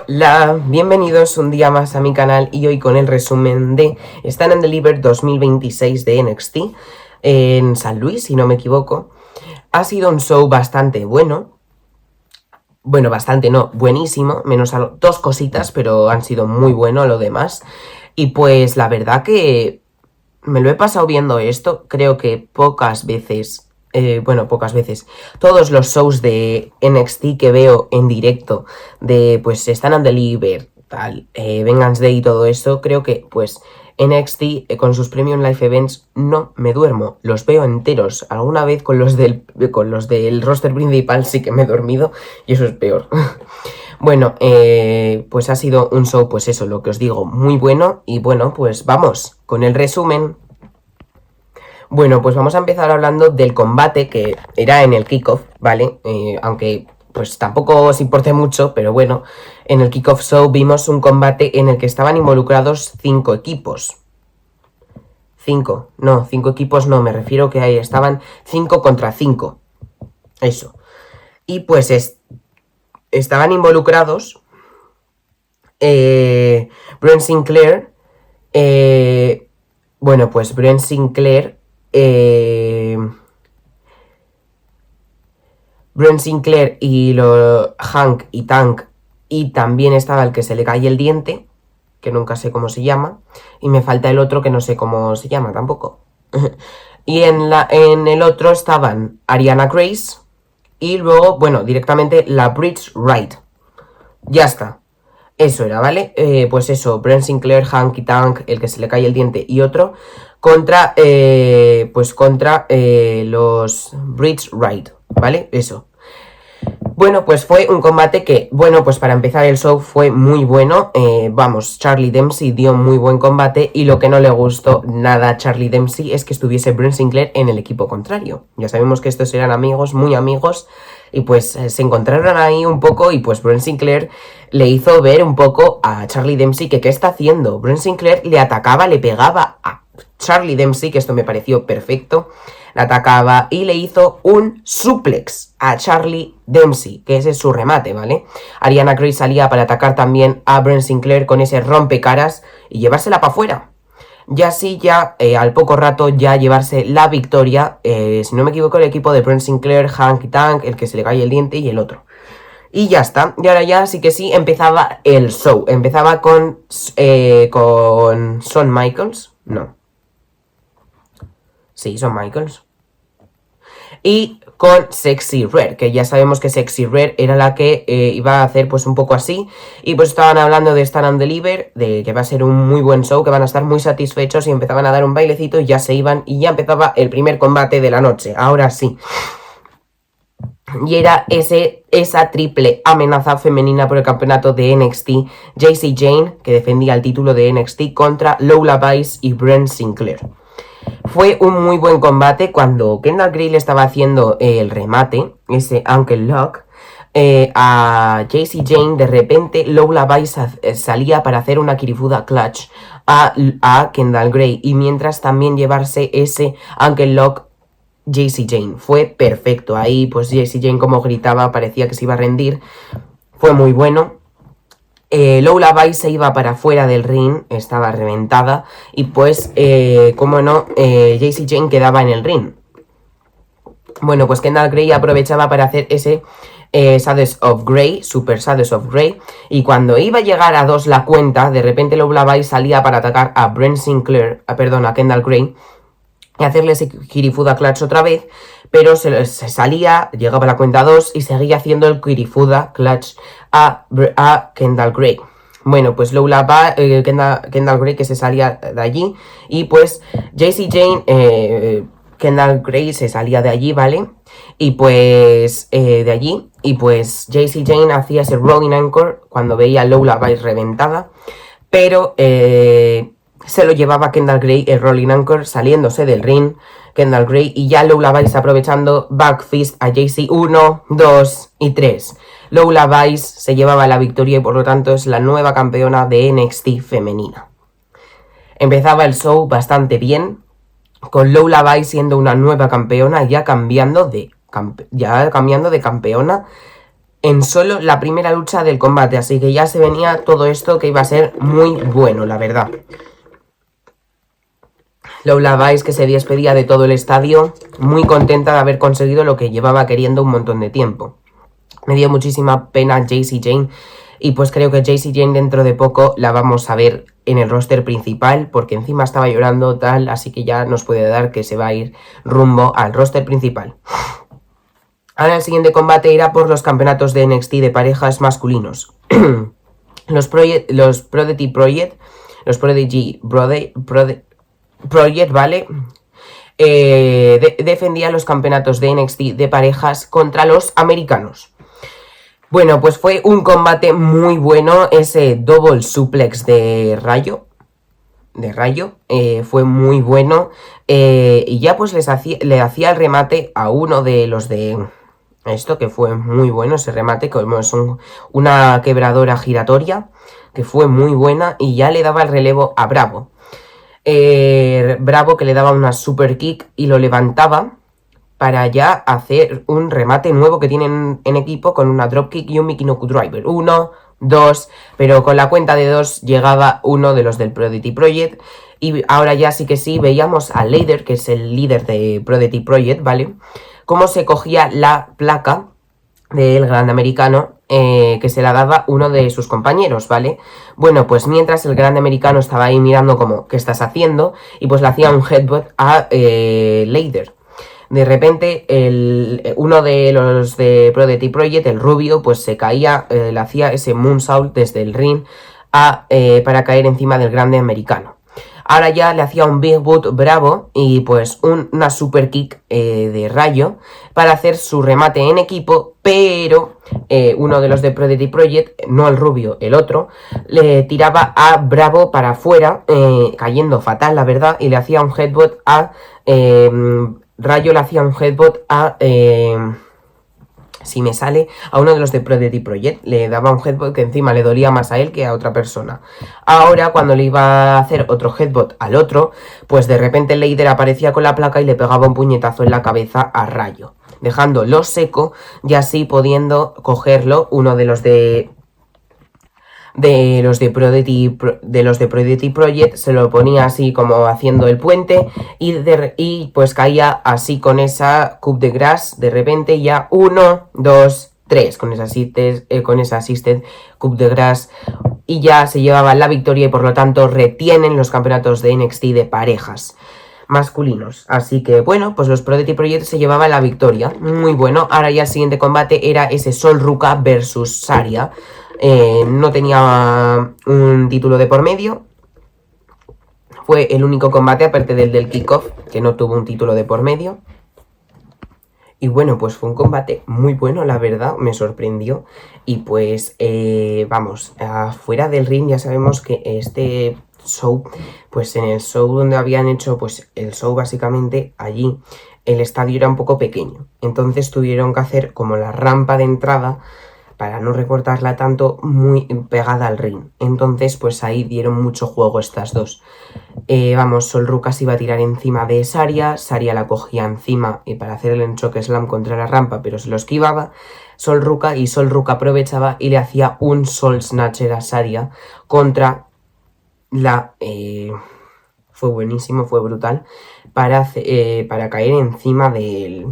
Hola, bienvenidos un día más a mi canal y hoy con el resumen de Stand and Deliver 2026 de NXT en San Luis, si no me equivoco. Ha sido un show bastante bueno. Bueno, bastante no, buenísimo, menos dos cositas, pero han sido muy bueno lo demás. Y pues la verdad que me lo he pasado viendo esto, creo que pocas veces, todos los shows de NXT que veo en directo, de pues Stand and Deliver, tal, Vengeance Day y todo eso, creo que pues NXT con sus Premium Live Events no me duermo, los veo enteros. Alguna vez con los del roster principal sí que me he dormido y eso es peor. Bueno, pues ha sido un show, pues eso, lo que os digo, muy bueno. Y bueno, pues vamos con el resumen. Bueno, pues vamos a empezar hablando del combate que era en el kickoff, ¿vale? Aunque pues tampoco os importe mucho, pero bueno, en el kickoff show vimos un combate en el que estaban involucrados 5 equipos. 5 equipos no, me refiero que ahí estaban 5 contra 5. Eso. Y pues estaban involucrados Brent Sinclair, bueno, pues Brent Sinclair, y Hank y Tank, y también estaba el que se le cae el diente, que nunca sé cómo se llama, y me falta el otro que no sé cómo se llama tampoco. Y en el otro estaban Ariana Grace y luego, bueno, directamente la Bridge Right. Ya está. Eso era, ¿vale? Pues eso, Brent Sinclair, Hanky Tank, el que se le cae el diente y otro, contra los Bridge Right, ¿vale? Eso. Bueno, pues fue un combate que, bueno, pues para empezar el show fue muy bueno. Vamos, Charlie Dempsey dio muy buen combate y lo que no le gustó nada a Charlie Dempsey es que estuviese Brent Sinclair en el equipo contrario. Ya sabemos que estos eran amigos, muy amigos, y pues se encontraron ahí un poco y pues Brent Sinclair le hizo ver un poco a Charlie Dempsey que qué está haciendo. Brent Sinclair le atacaba, le pegaba a Charlie Dempsey, que esto me pareció perfecto. Le atacaba y le hizo un suplex a Charlie Dempsey, que ese es su remate, ¿vale? Ariana Grace salía para atacar también a Brent Sinclair con ese rompecaras y llevársela para afuera. Y así ya, al poco rato, ya llevarse la victoria, si no me equivoco, el equipo de Brent Sinclair, Hanky Tank, el que se le cae el diente y el otro. Y ya está. Y ahora ya sí que sí empezaba el show. Empezaba con Shawn Michaels. No. Sí, Shawn Michaels. Y con Sexy Red, que ya sabemos que Sexy Red era la que iba a hacer pues un poco así. Y pues estaban hablando de Stand and Deliver, de que va a ser un muy buen show, que van a estar muy satisfechos y empezaban a dar un bailecito y ya se iban y ya empezaba el primer combate de la noche. Ahora sí. Y era esa triple amenaza femenina por el campeonato de NXT, Jacy Jayne, que defendía el título de NXT, contra Lola Vice y Brent Sinclair. Fue un muy buen combate cuando Kendall Gray le estaba haciendo el remate, ese Ankle Lock, a Jacy Jayne. De repente Lola Vice salía para hacer una Kirifuda Clutch a Kendall Gray y mientras también llevarse ese Ankle Lock Jacy Jayne. Fue perfecto. Ahí pues Jacy Jayne como gritaba, parecía que se iba a rendir. Fue muy bueno. Lola Vice se iba para afuera del ring, estaba reventada. Y pues, como no, Jacy Jayne quedaba en el ring. Bueno, pues Kendall Gray aprovechaba para hacer ese Shades of Grey, Super Shades of Grey. Y cuando iba a llegar a 2 la cuenta, de repente Lola Vice salía para atacar a Brent Sinclair, a Kendall Gray, y hacerle ese Kirifuda Clutch otra vez, pero se salía, llegaba a la cuenta 2 y seguía haciendo el Kirifuda Clutch a Kendall Gray. Bueno, pues Kendall Gray que se salía de allí y pues Jacy Jayne, Kendall Gray se salía de allí, ¿vale? Y pues de allí, y pues Jacy Jayne hacía ese Rolling Anchor cuando veía a Lola Vice reventada, pero se lo llevaba Kendall Gray el Rolling Anchor saliéndose del ring, Kendall Gray, y ya Lola Vice aprovechando backfist a Jacy 1, 2 y 3. Lola Vice se llevaba la victoria y por lo tanto es la nueva campeona de NXT femenina. Empezaba el show bastante bien, con Lola Vice siendo una nueva campeona, ya cambiando de campeona en solo la primera lucha del combate, así que ya se venía todo esto que iba a ser muy bueno, la verdad. Lola Vice, que se despedía de todo el estadio, muy contenta de haber conseguido lo que llevaba queriendo un montón de tiempo. Me dio muchísima pena Jacy Jane, y pues creo que Jacy Jane dentro de poco la vamos a ver en el roster principal, porque encima estaba llorando tal, así que ya nos puede dar que se va a ir rumbo al roster principal. Ahora el siguiente combate irá por los campeonatos de NXT de parejas masculinos. los Prodigy Project, ¿vale? Defendía los campeonatos de NXT de parejas contra los americanos. Bueno, pues fue un combate muy bueno, ese double suplex de Rayo. Fue muy bueno. Y ya pues le hacía el remate a uno de los de esto, que fue muy bueno ese remate, como es una quebradora giratoria, que fue muy buena, y ya le daba el relevo a Bravo. Bravo, que le daba una super kick y lo levantaba para ya hacer un remate nuevo que tienen en equipo con una dropkick y un Michinoku Driver. 1, 2, pero con la cuenta de 2 llegaba uno de los del Prodigy Project. Y ahora ya sí que sí, veíamos a Leider, que es el líder de Prodigy Project, ¿vale? Cómo se cogía la placa del gran americano, que se la daba uno de sus compañeros, ¿vale? Bueno, pues mientras el gran americano estaba ahí mirando como, ¿qué estás haciendo? Y pues le hacía un headbutt a Leider. De repente, uno de los de Prodigy Project, el rubio, pues se caía, le hacía ese moonsault desde el ring para caer encima del grande americano. Ahora ya le hacía un Big Boot Bravo y pues una super kick de Rayo para hacer su remate en equipo, pero uno de los de Prodigy Project, no el rubio, el otro, le tiraba a Bravo para afuera, cayendo fatal, la verdad, y le hacía un headbutt a... Rayo le hacía un headbutt a... si me sale, a uno de los de Prodigy Project, le daba un headbutt que encima le dolía más a él que a otra persona. Ahora, cuando le iba a hacer otro headbutt al otro, pues de repente Leider aparecía con la placa y le pegaba un puñetazo en la cabeza a Rayo, dejándolo seco y así pudiendo cogerlo uno de los de Prodigy Project, se lo ponía así como haciendo el puente y pues caía así con esa coup de grace de repente, ya 1, 2, 3 con esa assisted coup de grace, y ya se llevaba la victoria y por lo tanto retienen los campeonatos de NXT de parejas masculinos. Así que bueno, pues los Prodigy Project se llevaban la victoria, muy bueno. Ahora ya el siguiente combate era ese Sol Ruka versus Saria. No tenía un título de por medio. Fue el único combate, aparte del kickoff, que no tuvo un título de por medio. Y bueno, pues fue un combate muy bueno, la verdad, me sorprendió. Y pues, vamos, afuera del ring ya sabemos que este show, pues en el show donde habían hecho, pues el show básicamente allí, el estadio era un poco pequeño. Entonces tuvieron que hacer como la rampa de entrada, para no recortarla tanto, muy pegada al ring. Entonces, pues ahí dieron mucho juego estas dos. Vamos, Sol Ruka se iba a tirar encima de Saria, Saria la cogía encima y para hacer el enchoque slam contra la rampa, pero se lo esquivaba Sol Ruka, y Sol Ruka aprovechaba y le hacía un Soul Snatcher a Saria contra la... fue buenísimo, fue brutal, para caer encima de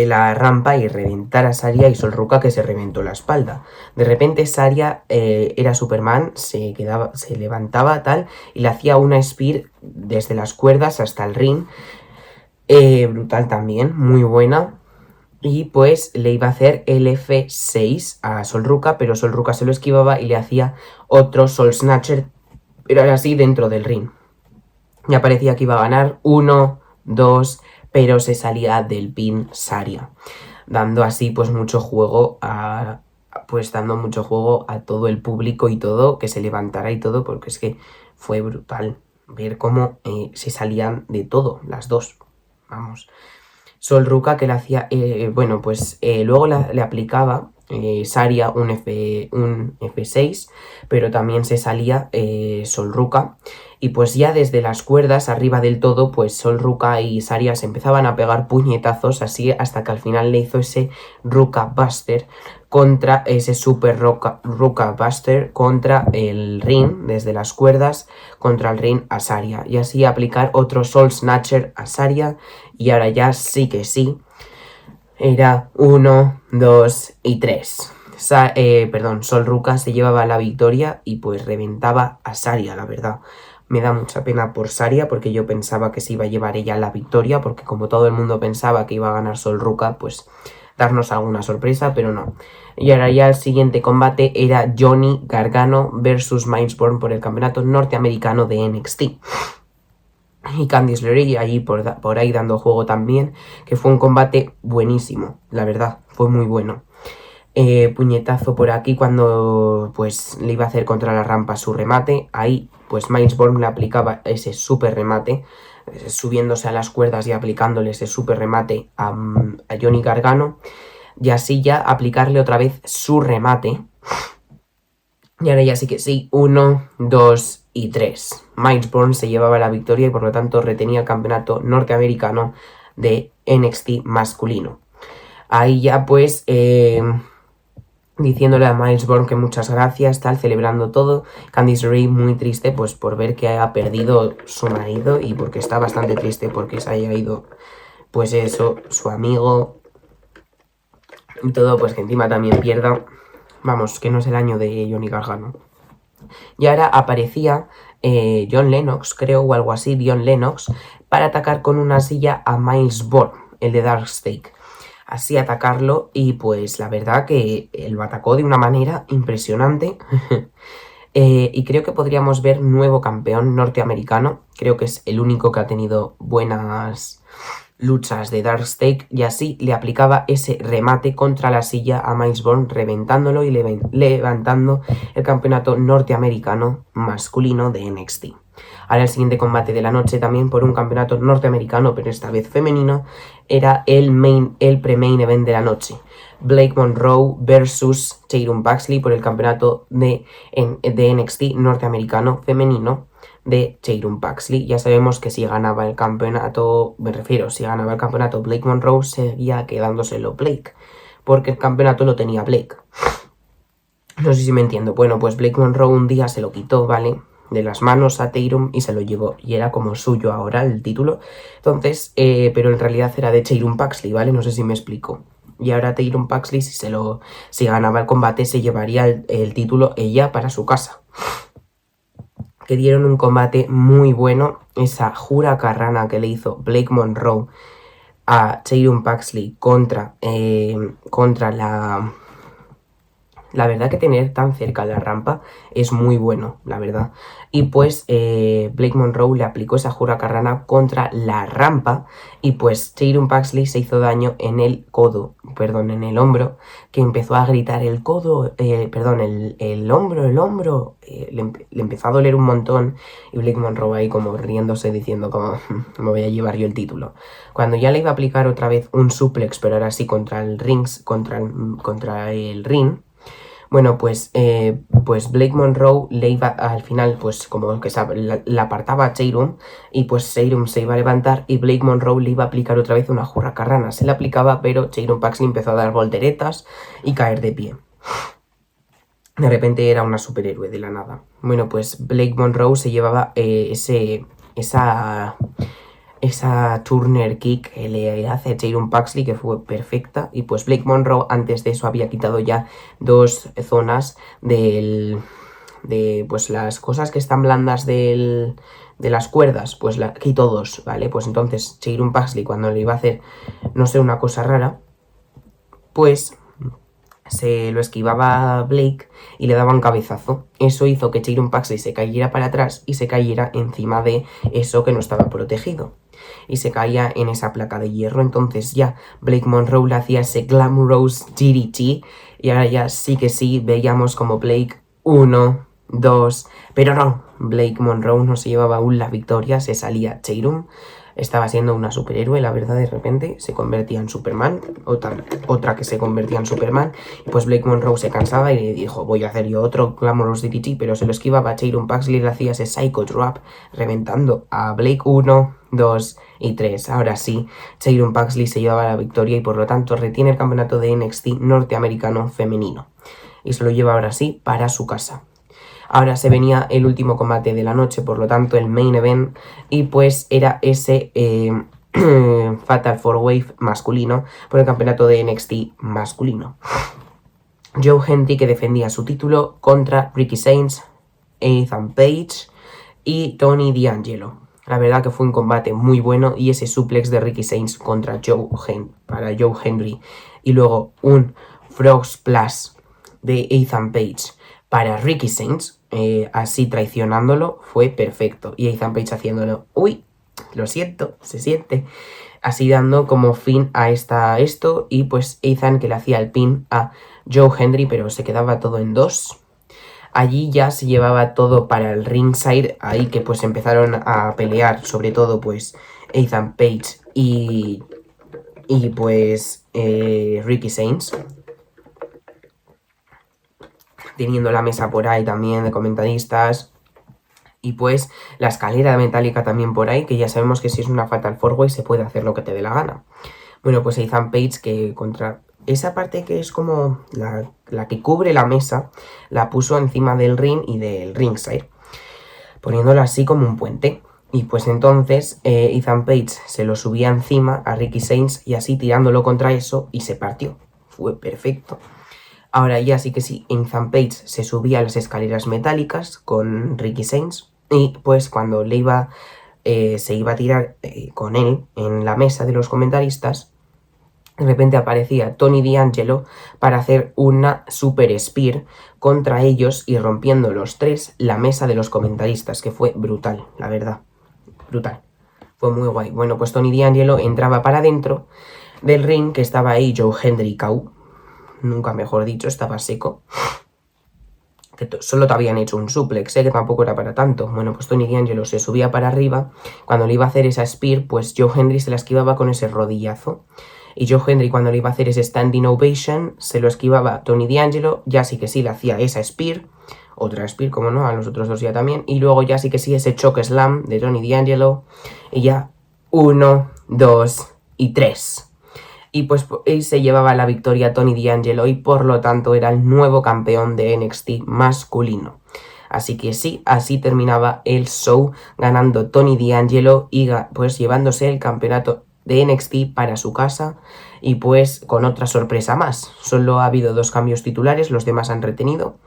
la rampa y reventar a Saria, y Sol Ruka que se reventó la espalda. De repente Saria era Superman, se levantaba tal y le hacía una spear desde las cuerdas hasta el ring, brutal también, muy buena. Y pues le iba a hacer el F6 a Sol Ruka, pero Sol Ruka se lo esquivaba y le hacía otro Soul Snatcher, pero ahora sí dentro del ring. Ya parecía que iba a ganar 1, 2, pero se salía del pin Saria, dando así pues mucho juego a todo el público y todo, que se levantara y todo, porque es que fue brutal ver cómo se salían de todo, las dos, vamos. Sol Ruka que le hacía, bueno, pues luego le aplicaba Saria un F6, pero también se salía Sol Ruka. Y pues ya desde las cuerdas, arriba del todo, pues Sol Ruka y Saria se empezaban a pegar puñetazos así hasta que al final le hizo ese Ruka Buster contra ese Super Ruka Buster contra el ring, desde las cuerdas, contra el ring a Saria. Y así aplicar otro Soul Snatcher a Saria. Y ahora ya sí que sí. Era 1, 2 y 3. Sol Ruka se llevaba la victoria y pues reventaba a Saria, la verdad. Me da mucha pena por Saria porque yo pensaba que se iba a llevar ella la victoria, porque como todo el mundo pensaba que iba a ganar Sol Ruka, pues darnos alguna sorpresa, pero no. Y ahora ya el siguiente combate era Johnny Gargano versus Miceborough por el campeonato norteamericano de NXT. Y Candice LeRae allí por ahí dando juego también, que fue un combate buenísimo, la verdad, fue muy bueno. Puñetazo por aquí cuando pues le iba a hacer contra la rampa su remate, ahí pues Miceborough le aplicaba ese super remate, subiéndose a las cuerdas y aplicándole ese super remate a Johnny Gargano, y así ya aplicarle otra vez su remate. Y ahora ya sí que sí, 1, 2 y 3. Miceborough se llevaba la victoria y por lo tanto retenía el campeonato norteamericano de NXT masculino. Ahí ya pues diciéndole a Miceborough que muchas gracias, tal, celebrando todo. Candice LeRae muy triste pues por ver que ha perdido su marido y porque está bastante triste porque se haya ido pues eso, su amigo y todo, pues que encima también pierda. Vamos, que no es el año de Johnny Gargano. Y ahora aparecía John Lennox, creo, o algo así, John Lennox, para atacar con una silla a Miceborough, el de Darkstake. Así atacarlo y pues la verdad que lo atacó de una manera impresionante. Y creo que podríamos ver nuevo campeón norteamericano. Creo que es el único que ha tenido buenas luchas de Darkstake y así le aplicaba ese remate contra la silla a Miceborough, reventándolo y levantando el campeonato norteamericano masculino de NXT. Ahora el siguiente combate de la noche también por un campeonato norteamericano, pero esta vez femenino, era el pre-main event de la noche. Blake Monroe versus Tatum Paxley por el campeonato de NXT norteamericano femenino de Tatum Paxley. Ya sabemos que si ganaba el campeonato, si ganaba el campeonato Blake Monroe, seguía quedándoselo Blake, porque el campeonato lo tenía Blake. No sé si me entiendo. Bueno, pues Blake Monroe un día se lo quitó, ¿vale?, de las manos a Tatum y se lo llevó, y era como suyo ahora el título. Entonces, pero en realidad era de Tatum Paxley, ¿vale? No sé si me explico. Y ahora Tatum Paxley, si ganaba el combate, se llevaría el título ella para su casa. Que dieron un combate muy bueno, esa huracarrana que le hizo Blake Monroe a Tatum Paxley contra la verdad que tener tan cerca la rampa es muy bueno, la verdad. Y pues Blake Monroe le aplicó esa huracarrana contra la rampa y pues Tatum Paxley se hizo daño en el en el hombro, que empezó a gritar el hombro. Le empezó a doler un montón y Blake Monroe ahí como riéndose diciendo como me voy a llevar yo el título. Cuando ya le iba a aplicar otra vez un suplex, pero ahora sí contra el ring, bueno, pues Blake Monroe le iba al final, pues como que la apartaba a Tatum y pues Tatum se iba a levantar y Blake Monroe le iba a aplicar otra vez una hurracarrana. Se la aplicaba, pero Tatum Paxley empezó a dar volteretas y caer de pie. De repente era una superhéroe de la nada. Bueno, pues Blake Monroe se llevaba esa Turner Kick que le hace Tatum Paxley, que fue perfecta. Y pues Blake Monroe antes de eso había quitado ya 2 zonas de pues las cosas que están blandas de las cuerdas, pues la quitó 2, ¿vale? Pues entonces Tatum Paxley, cuando le iba a hacer, no sé, una cosa rara, pues se lo esquivaba Blake y le daba un cabezazo. Eso hizo que Tatum Paxley se cayera para atrás y se cayera encima de eso que no estaba protegido. Y se caía en esa placa de hierro. Entonces ya Blake Monroe le hacía ese Glamorous DDT. Y ahora ya sí que sí, veíamos como Blake 1, 2... Pero no, Blake Monroe no se llevaba aún la victoria, se salía Tatum. estaba siendo una superhéroe, la verdad, de repente se convertía en Superman, otra que se convertía en Superman, y pues Blake Monroe se cansaba y le dijo, voy a hacer yo otro Glamorous DDT, pero se lo esquivaba a Tyrion Paxley y le hacía ese Psycho Drop, reventando a Blake 1, 2 y 3. Ahora sí, Tyrion Paxley se llevaba la victoria y por lo tanto retiene el campeonato de NXT norteamericano femenino. Y se lo lleva ahora sí para su casa. Ahora se venía el último combate de la noche, por lo tanto el main event, y pues era ese Fatal 4-Way masculino por el campeonato de NXT masculino. Joe Hendry, que defendía su título contra Ricky Sainz, Ethan Page y Tony D'Angelo. La verdad que fue un combate muy bueno y ese suplex de Ricky Sainz contra para Joe Hendry y luego un Frog Splash de Ethan Page para Ricky Sainz, así traicionándolo, fue perfecto. Y Ethan Page haciéndolo, uy, lo siento, se siente. Así dando como fin a esto y pues Ethan que le hacía el pin a Joe Hendry, pero se quedaba todo en 2. Allí ya se llevaba todo para el ringside, ahí que pues empezaron a pelear, sobre todo pues Ethan Page y pues Ricky Sainz. Teniendo la mesa por ahí también de comentaristas. Y pues la escalera metálica también por ahí, que ya sabemos que si es una Fatal 4-Way se puede hacer lo que te dé la gana. Bueno, pues Ethan Page que contra esa parte que es como la que cubre la mesa, la puso encima del ring y del ringside, poniéndolo así como un puente. Y pues entonces Ethan Page se lo subía encima a Ricky Sainz y así tirándolo contra eso y se partió. Fue perfecto. Ahora ya sí que sí, Ethan Page se subía a las escaleras metálicas con Ricky Sainz y pues cuando se iba a tirar con él en la mesa de los comentaristas, de repente aparecía Tony D'Angelo para hacer una super spear contra ellos y rompiendo los tres la mesa de los comentaristas, que fue brutal, la verdad, brutal, fue muy guay. Bueno, pues Tony D'Angelo entraba para dentro del ring, que estaba ahí Joe Hendry KO, nunca mejor dicho, estaba seco, que solo te habían hecho un suplex, que tampoco era para tanto. Bueno, pues Tony D'Angelo se subía para arriba, cuando le iba a hacer esa spear, pues Joe Hendry se la esquivaba con ese rodillazo, y Joe Hendry cuando le iba a hacer ese standing ovation, se lo esquivaba Tony D'Angelo, ya sí que sí le hacía esa spear, otra spear, como no, a los otros dos ya también, y luego ya sí que sí ese choke slam de Tony D'Angelo, y ya 1, 2 y 3. Y pues él se llevaba la victoria Tony D'Angelo y por lo tanto era el nuevo campeón de NXT masculino. Así que sí, así terminaba el show, ganando Tony D'Angelo y pues llevándose el campeonato de NXT para su casa y pues con otra sorpresa más. Solo ha habido 2 cambios titulares, los demás han retenido,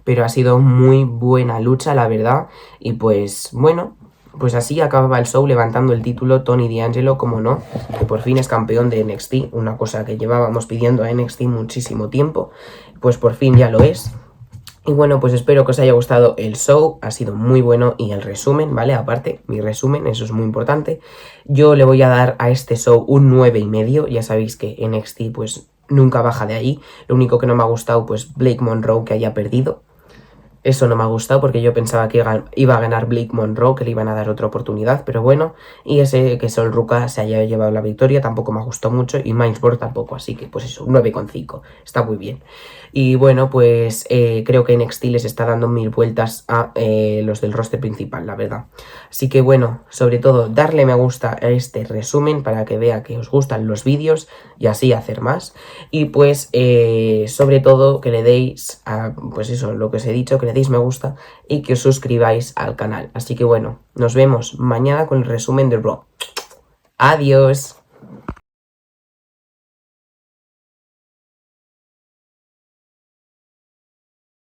pero ha sido muy buena lucha, la verdad. Y pues bueno, pues así acababa el show levantando el título Tony D'Angelo, como no, que por fin es campeón de NXT, una cosa que llevábamos pidiendo a NXT muchísimo tiempo, pues por fin ya lo es. Y bueno, pues espero que os haya gustado el show, ha sido muy bueno y el resumen, ¿vale? Aparte, mi resumen, eso es muy importante. Yo le voy a dar a este show un 9,5, ya sabéis que NXT pues nunca baja de ahí. Lo único que no me ha gustado, pues Blake Monroe que haya perdido. Eso no me ha gustado porque yo pensaba que iba a ganar Blake Monroe, que le iban a dar otra oportunidad, pero bueno, y ese que Sol Ruka se haya llevado la victoria tampoco me gustó mucho y Mindsboard tampoco, así que pues eso, 9,5, está muy bien. Y bueno, pues creo que NXT les está dando 1000 vueltas a los del roster principal, la verdad. Así que bueno, sobre todo darle me gusta a este resumen para que vea que os gustan los vídeos y así hacer más. Y pues sobre todo que le deis, pues eso, lo que os he dicho, que le deis me gusta y que os suscribáis al canal. Así que bueno, nos vemos mañana con el resumen de Raw. Adiós.